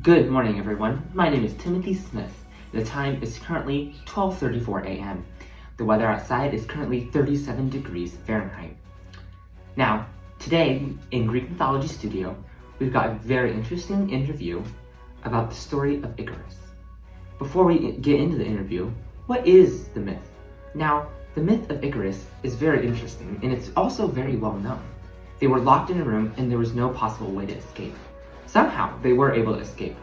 Good morning, everyone. My name is Timothy Smith. The time is currently 12:34 a.m. The weather outside is currently 37 degrees Fahrenheit. Now, today in Greek Mythology Studio, we've got a very interesting interview about the story of Icarus. Before we get into the interview, what is the myth? Now, the myth of Icarus is very interesting, and it's also very well known. They were locked in a room and there was no possible way to escape. Somehow, they were able to escape.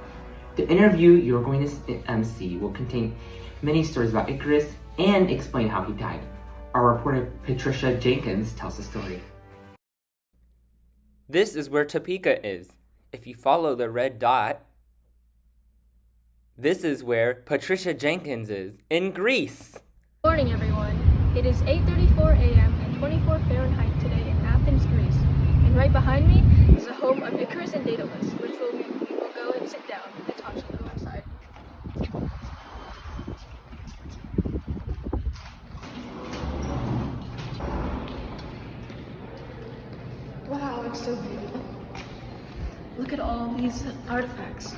The interview you're going to see will contain many stories about Icarus and explain how he died. Our reporter Patricia Jenkins tells the story. This is where Topeka is. If you follow the red dot, this is where Patricia Jenkins is, in Greece. Good morning, everyone. It is 8:34 a.m. and 24 Fahrenheit today in Athens, Greece. And right behind me is the home of Icarus and Daedalus, which we will go and sit down and talk to them outside. Wow, it's so beautiful. Look at all these artifacts.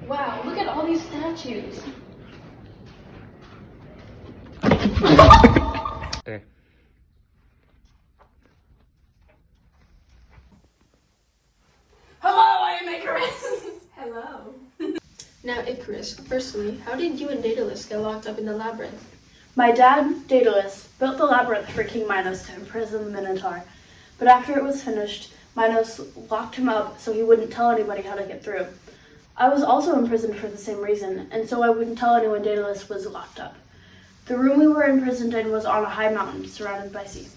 Wow, look at all these statues. Okay. Hello, I am Icarus! Hello. Now, Icarus, firstly, how did you and Daedalus get locked up in the labyrinth? My dad, Daedalus, built the labyrinth for King Minos to imprison the Minotaur, but after it was finished, Minos locked him up so he wouldn't tell anybody how to get through. I was also imprisoned for the same reason, and so I wouldn't tell anyone Daedalus was locked up. The room we were imprisoned in was on a high mountain surrounded by sea.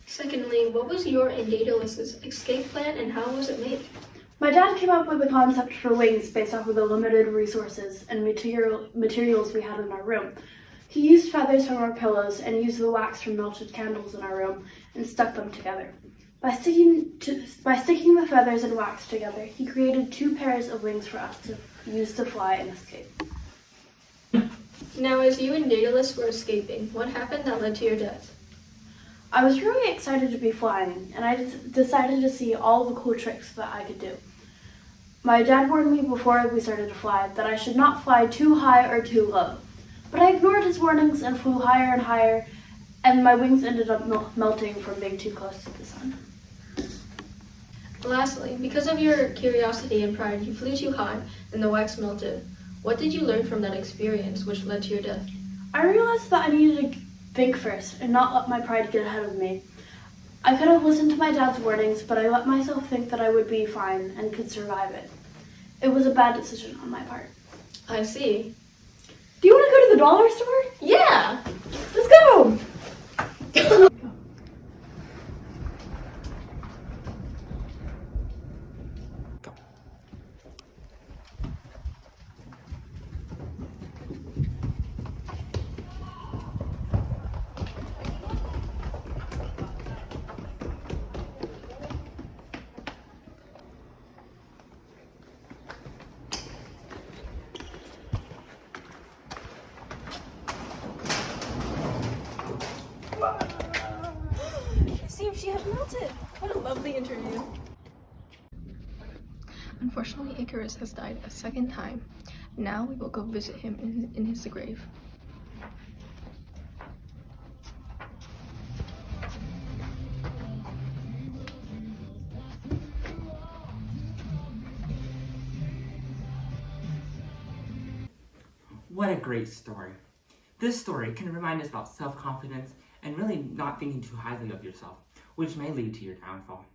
Secondly, what was your and Daedalus's escape plan and how was it made? My dad came up with the concept for wings based off of the limited resources and materials we had in our room. He used feathers from our pillows and used the wax from melted candles in our room and stuck them together. By sticking the feathers and wax together, he created 2 pairs of wings for us to use to fly and escape. Now, as you and Daedalus were escaping, what happened that led to your death? I was really excited to be flying, and I decided to see all the cool tricks that I could do. My dad warned me before we started to fly that I should not fly too high or too low, but I ignored his warnings and flew higher and higher, and my wings ended up melting from being too close to the sun. Lastly, because of your curiosity and pride, you flew too high and the wax melted. What did you learn from that experience which led to your death? I realized that I needed to think first and not let my pride get ahead of me. I could have listened to my dad's warnings, but I let myself think that I would be fine and could survive it. It was a bad decision on my part. I see. Do you want to go to the dollar store? Yeah! Let's go! See if she has melted. What a lovely interview. Unfortunately, Icarus has died a second time. Now we will go visit him in his grave. What a great story. This story can remind us about self-confidence and really not thinking too highly of yourself, which may lead to your downfall.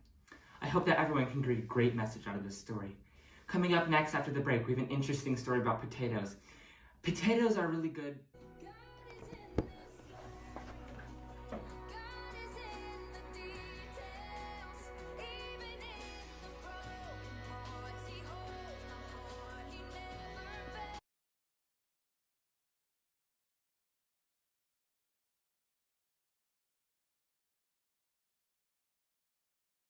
I hope that everyone can get a great message out of this story. Coming up next after the break, we have an interesting story about potatoes. Potatoes are really good